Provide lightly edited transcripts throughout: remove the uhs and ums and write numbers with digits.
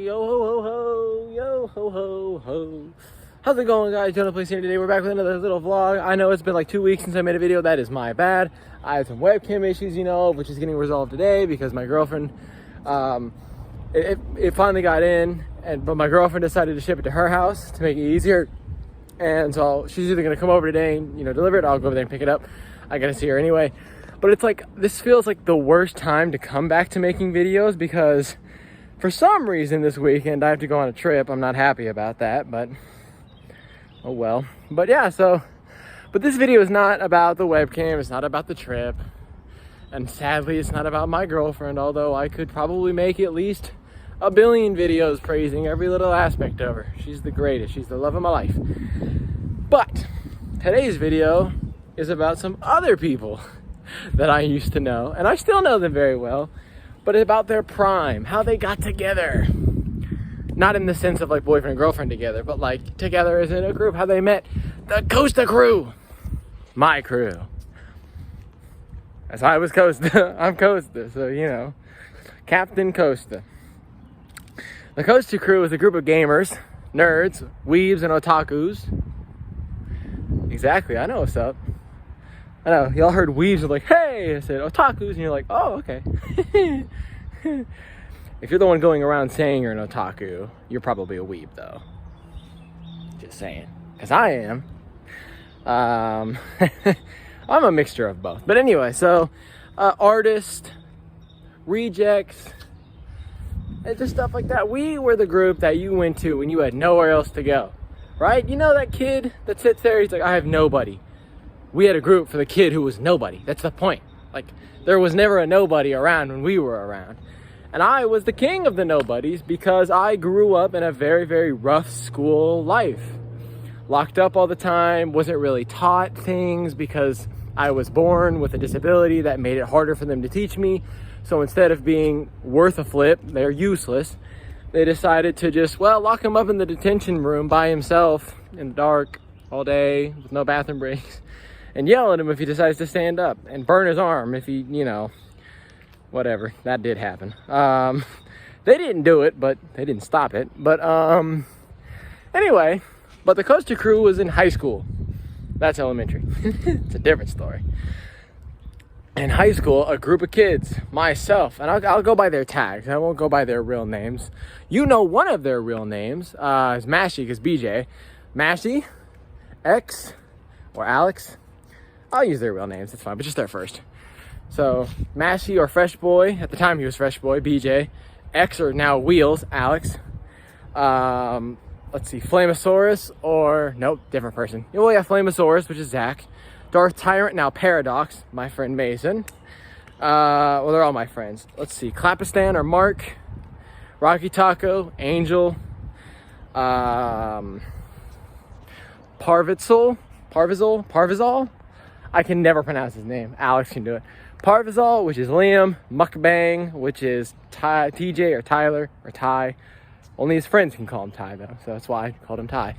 Yo ho ho ho, yo ho ho ho. How's it going, guys? Jonah Place here today. We're back with another little vlog. I know it's been like 2 weeks since I made a video. That is my bad. I had some webcam issues, which is getting resolved today because my girlfriend, it finally got in, but my girlfriend decided to ship it to her house to make it easier. And so she's either gonna come over today and deliver it, or I'll go over there and pick it up. I gotta see her anyway. But it's like, this feels like the worst time to come back to making videos because for some reason this weekend I have to go on a trip. I'm not happy about that, but oh well. But yeah, but this video is not about the webcam, it's not about the trip, and sadly it's not about my girlfriend, although I could probably make at least a billion videos praising every little aspect of her. She's the greatest, she's the love of my life. But today's video is about some other people that I used to know, and I still know them very well, but it's about their prime, how they got together. Not in the sense of like boyfriend and girlfriend together, but like together as in a group, how they met. The Costa Crew. My crew. As I was Costa, I'm Costa, so Captain Costa. The Costa Crew is a group of gamers, nerds, weebs, and otakus. Exactly, I know what's up. I know, y'all heard weebs and like, hey! I said otakus, and you're like, oh, okay. If you're the one going around saying you're an otaku, you're probably a weeb, though. Just saying. Because I am. I'm a mixture of both. But anyway, artist, rejects, and just stuff like that. We were the group that you went to when you had nowhere else to go. Right? You know that kid that sits there, he's like, I have nobody. We had a group for the kid who was nobody. That's the point. Like, there was never a nobody around when we were around. And I was the king of the nobodies because I grew up in a very, very rough school life. Locked up all the time, wasn't really taught things because I was born with a disability that made it harder for them to teach me. So instead of being worth a flip, they're useless, they decided to just, lock him up in the detention room by himself in the dark all day with no bathroom breaks and yell at him if he decides to stand up and burn his arm if he, whatever. That did happen. They didn't do it, but they didn't stop it. But anyway, but the Costa Crew was in high school. That's elementary. It's a different story. In high school, a group of kids, myself, and I'll go by their tags. I won't go by their real names. One of their real names is Mashy, because BJ. Mashy, X, or Alex. I'll use their real names, it's fine, but just their first. So, Mashy, or Fresh Boy, at the time he was Fresh Boy, BJ. X, or now Wheels, Alex. Let's see, Flamosaurus, or, nope, different person. Flamosaurus, which is Zach. Darth Tyrant, now Paradox, my friend Mason. They're all my friends. Let's see, Clapistan, or Mark. Rocky Taco, Angel. Parvizol. I can never pronounce his name. Alex can do it. Parvizol, which is Liam. Mukbang, which is TJ, or Tyler, or Ty. Only his friends can call him Ty, though, so that's why I called him Ty.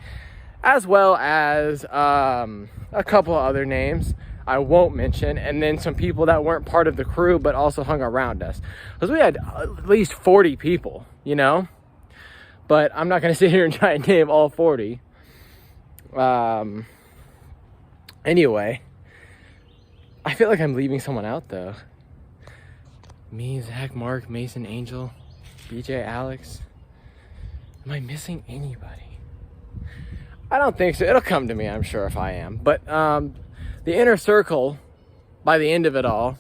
As well as a couple of other names I won't mention, and then some people that weren't part of the crew but also hung around us. Because we had at least 40 people, But I'm not going to sit here and try and name all 40. Anyway, I feel like I'm leaving someone out, though. Me, Zach, Mark, Mason, Angel, BJ, Alex. Am I missing anybody? I don't think so. It'll come to me, I'm sure, if I am. But the inner circle, by the end of it all,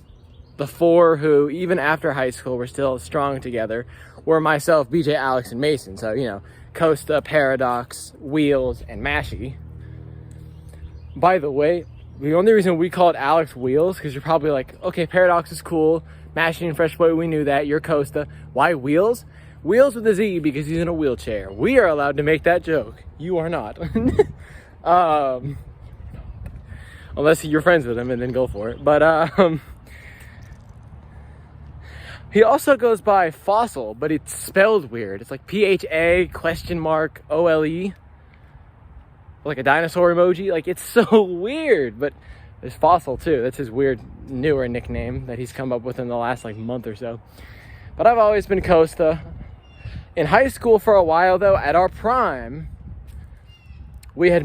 the four who, even after high school, were still strong together, were myself, BJ, Alex, and Mason. So, Costa, Paradox, Wheels, and Mashy. By the way, the only reason we called Alex Wheels, because you're probably like, okay, Paradox is cool, Mashy and Fresh Boy, we knew that, you're Costa. Why Wheels? Wheels with a Z because he's in a wheelchair. We are allowed to make that joke. You are not. Unless you're friends with him, and then go for it. But he also goes by Fossil, but it's spelled weird. It's like PHA?OLE. Like a dinosaur emoji. Like, it's so weird. But there's Fossil too. That's his weird newer nickname that he's come up with in the last month or so. But I've always been Costa. In high school for a while, though, at our prime, we had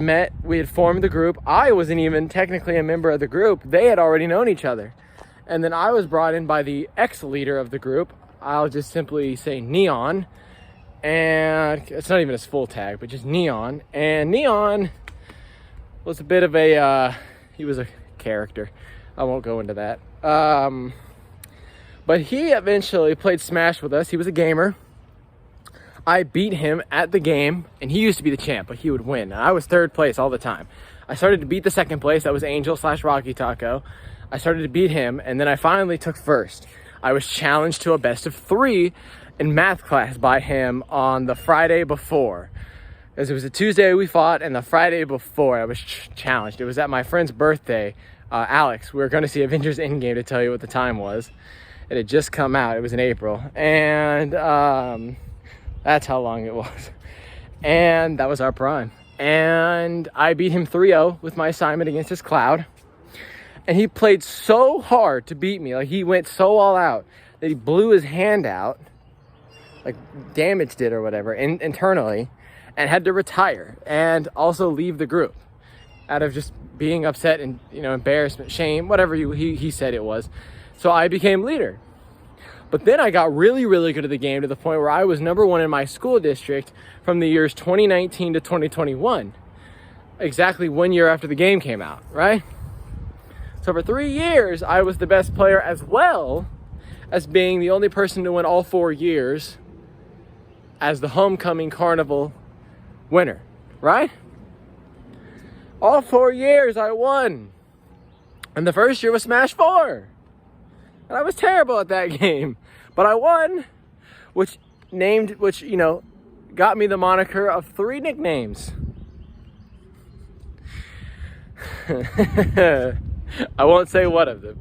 formed the group. I wasn't even technically a member of the group. They had already known each other. And then I was brought in by the ex-leader of the group. I'll just simply say Neon. And it's not even his full tag, but just Neon. And Neon was a bit of he was a character. I won't go into that. But he eventually played Smash with us. He was a gamer. I beat him at the game, and he used to be the champ, but he would win. And I was third place all the time. I started to beat the second place. That was Angel/Rocky Taco. I started to beat him, and then I finally took first. I was challenged to a best of 3 in math class by him on the Friday before. Because it was a Tuesday we fought, and the Friday before I was challenged. It was at my friend's birthday, Alex. We were going to see Avengers Endgame, to tell you what the time was. It had just come out. It was in April. And that's how long it was. And that was our prime. And I beat him 3-0 with my assignment against his Cloud. And he played so hard to beat me. Like, he went so all out that he blew his hand out, like damaged it or whatever, internally, and had to retire and also leave the group out of just being upset and, embarrassment, shame, whatever he said it was. So I became leader. But then I got really, really good at the game to the point where I was number 1 in my school district from the years 2019 to 2021. Exactly 1 year after the game came out, right? So for 3 years, I was the best player, as well as being the only person to win all 4 years as the homecoming carnival winner, right? All 4 years I won. And the first year was Smash 4. And I was terrible at that game, but I won, which got me the moniker of 3 nicknames. I won't say one of them.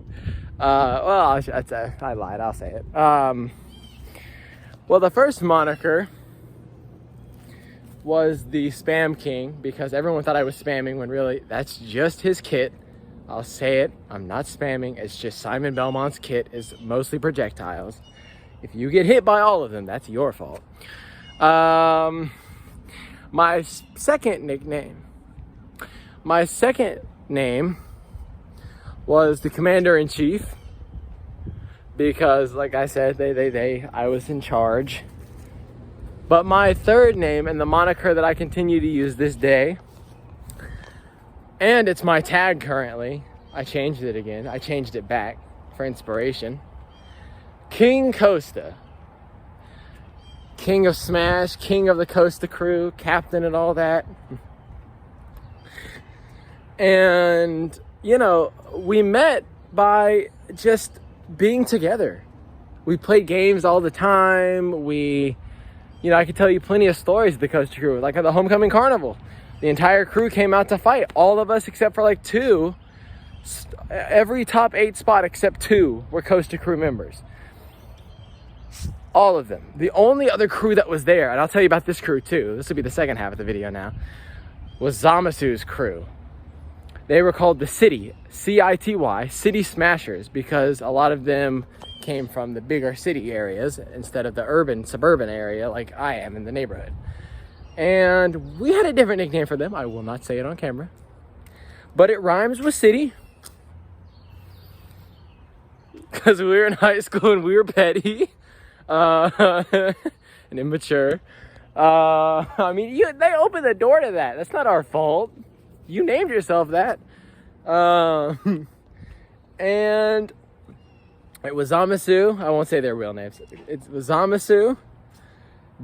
I lied. I'll say it. Well, the first moniker was the Spam King, because everyone thought I was spamming when really that's just his kit. I'll say it, I'm not spamming. It's just Simon Belmont's kit is mostly projectiles. If you get hit by all of them, that's your fault. My second name was the Commander-in-Chief, because, like I said, I was in charge. But my third name, and the moniker that I continue to use this day, and it's my tag currently. I changed it again. I changed it back for inspiration. King Costa. King of Smash, king of the Costa Crew, captain and all that. And, we met by just being together. We played games all the time. I could tell you plenty of stories of the Costa Crew, like at the Homecoming Carnival. The entire crew came out to fight. All of us except for like 2. Every top 8 spot except 2 were Costa Crew members. All of them. The only other crew that was there, and I'll tell you about this crew too, this will be the second half of the video now, was Zamasu's crew. They were called the City, C-I-T-Y, City Smashers, because a lot of them came from the bigger city areas instead of the urban, suburban area like I am in the neighborhood. And we had a different nickname for them. I will not say it on camera. But it rhymes with city. Because we were in high school and we were petty. And immature. They opened the door to that. That's not our fault. You named yourself that. And it was Zamasu. I won't say their real names. It was Zamasu,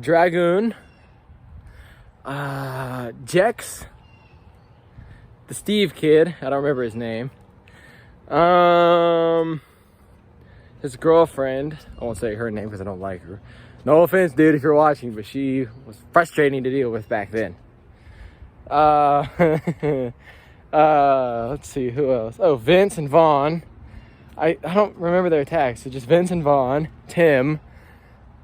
Dragoon, Jex, the Steve kid, I don't remember his name, his girlfriend, I won't say her name because I don't like her. No offense, dude, if you're watching, but she was frustrating to deal with back then. Let's see, who else? Oh, Vince and Vaughn. I don't remember their tags, so just Vince and Vaughn, Tim,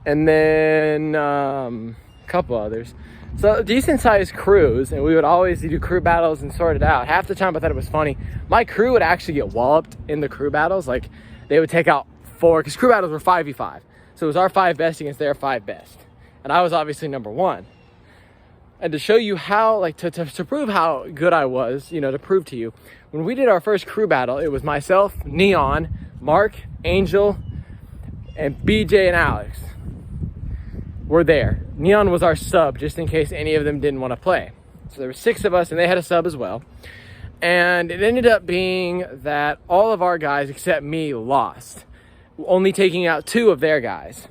and then a couple others. So decent sized crews, and we would always do crew battles and sort it out. Half the time I thought it was funny. My crew would actually get walloped in the crew battles. Like, they would take out 4, because crew battles were 5v5. So it was our 5 best against their 5 best. And I was obviously number 1. And to show you how, like, to prove how good I was, you know, to prove to you, when we did our first crew battle, it was myself, Neon, Mark, Angel, and BJ and Alex were there. Neon was our sub, just in case any of them didn't want to play. So there were 6 of us, and they had a sub as well. And it ended up being that all of our guys, except me, lost, only taking out 2 of their guys.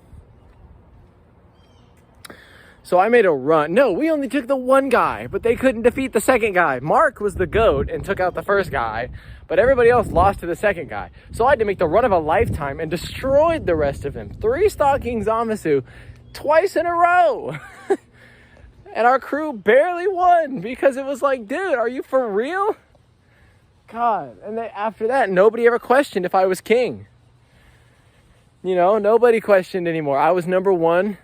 So I made a run. No, we only took the 1 guy, but they couldn't defeat the 2nd guy. Mark was the GOAT and took out the 1st guy, but everybody else lost to the 2nd guy. So I had to make the run of a lifetime and destroyed the rest of them. 3 stalking Zamasu twice in a row. And our crew barely won because it was like, dude, are you for real? God. And then after that, nobody ever questioned if I was king. You know, nobody questioned anymore. I was number 1.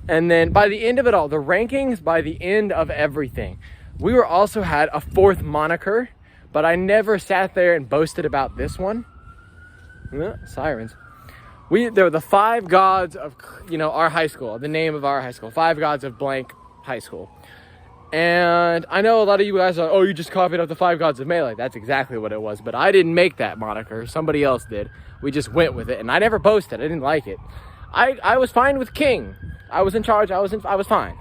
And then by the end of it all, the rankings, by the end of everything, we were also had a 4th moniker, but I never sat there and boasted about this one. Sirens. There were the 5 gods of, you know, our high school, the name of our high school, 5 gods of blank high school. And I know a lot of you guys are, oh, you just copied up the 5 gods of Melee. That's exactly what it was, but I didn't make that moniker. Somebody else did. We just went with it, and I never boasted. I didn't like it. I was fine with king. I was in charge. I was fine.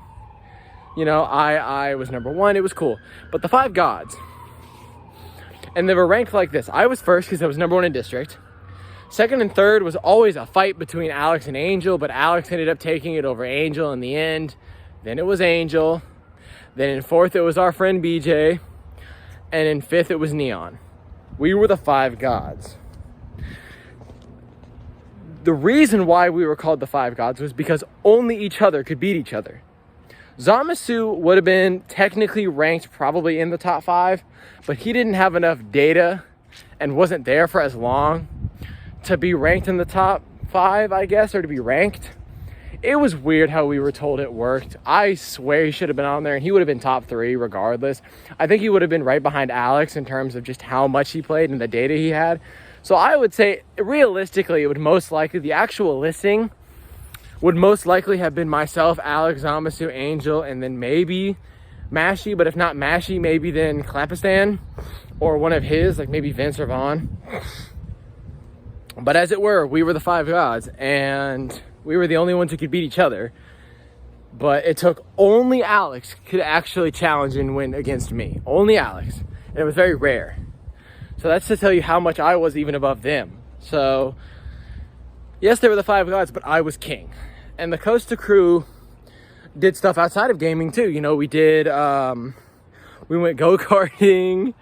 You know, I was number 1. It was cool. But the 5 gods, and they were ranked like this. I was first because I was number 1 in district. 2nd and 3rd was always a fight between Alex and Angel, but Alex ended up taking it over Angel in the end. Then it was Angel. Then in 4th, it was our friend BJ. And in 5th, it was Neon. We were the 5 gods. The reason why we were called the 5 gods was because only each other could beat each other. Zamasu would have been technically ranked probably in the top 5, but he didn't have enough data and wasn't there for as long to be ranked in the top 5, I guess, or to be ranked. It was weird how we were told it worked. I swear he should have been on there and he would have been top 3 regardless. I think he would have been right behind Alex in terms of just how much he played and the data he had. So I would say, realistically, it would most likely, the actual listing would most likely have been myself, Alex, Zamasu, Angel, and then maybe Mashi. But if not Mashi, maybe then Clapistan or one of his, like maybe Vince or Vaughn. But as it were, we were the 5 gods, and we were the only ones who could beat each other. But it took only Alex could actually challenge and win against me. Only Alex. And it was very rare. So that's to tell you how much I was even above them. So, yes, they were the 5 gods, but I was king. And the Costa Crew did stuff outside of gaming too. You know, we did, we went go-karting,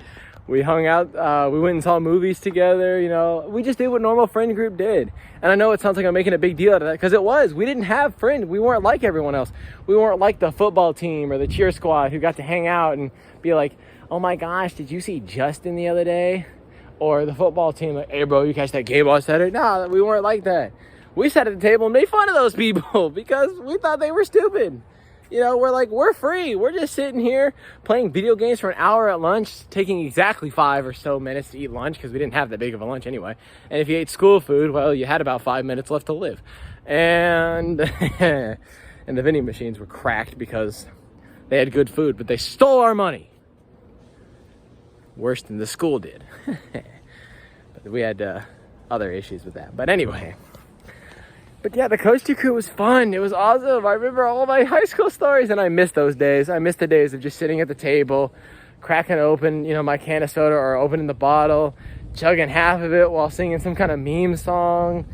we hung out, we went and saw movies together, you know. We just did what normal friend group did. And I know it sounds like I'm making a big deal out of that, because it was. We didn't have friends. We weren't like everyone else. We weren't like the football team or the cheer squad who got to hang out and be like, oh my gosh, did you see Justin the other day? Or the football team, like, hey bro, you catch that game ball Saturday? No, we weren't like that. We sat at the table and made fun of those people because we thought they were stupid. You know, we're like, we're free. We're just sitting here playing video games for an hour at lunch, taking exactly 5 or so minutes to eat lunch because we didn't have that big of a lunch anyway. And if you ate school food, well, you had about 5 minutes left to live. And, and the vending machines were cracked because they had good food, but they stole our money. Worse than the school did. But we had other issues with that. But anyway. But yeah, the Costa Crew was fun. It was awesome. I remember all my high school stories, and I miss those days. I miss the days of just sitting at the table, cracking open, you know, my can of soda or opening the bottle, chugging half of it while singing some kind of meme song,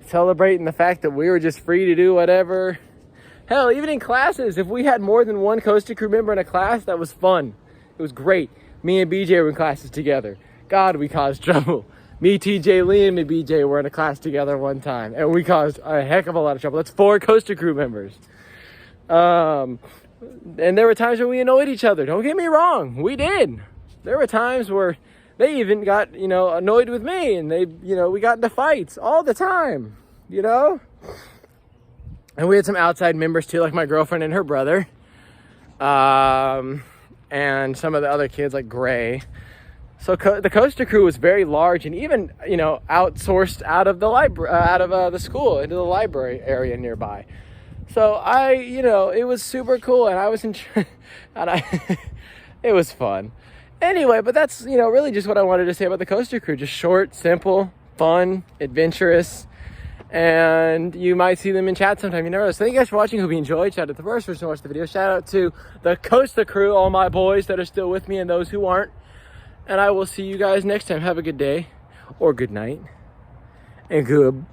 celebrating the fact that we were just free to do whatever. Hell, even in classes, if we had more than one Costa Crew member in a class, that was fun. It was great. Me and BJ were in classes together. God, we caused trouble. Me, TJ, Liam, and BJ were in a class together one time, and we caused a heck of a lot of trouble. That's 4 Costa Crew members. And there were times when we annoyed each other. Don't get me wrong, we did. There were times where they even got, you know, annoyed with me, and they, you know, we got into fights all the time, you know? And we had some outside members too, like my girlfriend and her brother. And some of the other kids like Gray. So the Costa Crew was very large, and even, you know, outsourced out of the library, the school into the library area nearby. So it was super cool, and I was and it was fun. Anyway, but that's, really just what I wanted to say about the Costa Crew. Just short, simple, fun, adventurous, and you might see them in chat sometime. You never know. So thank you guys for watching. Hope you enjoyed. Shout out to the first person who watched the video. Shout out to the Costa Crew, all my boys that are still with me and those who aren't. And I will see you guys next time. Have a good day, or good night, and good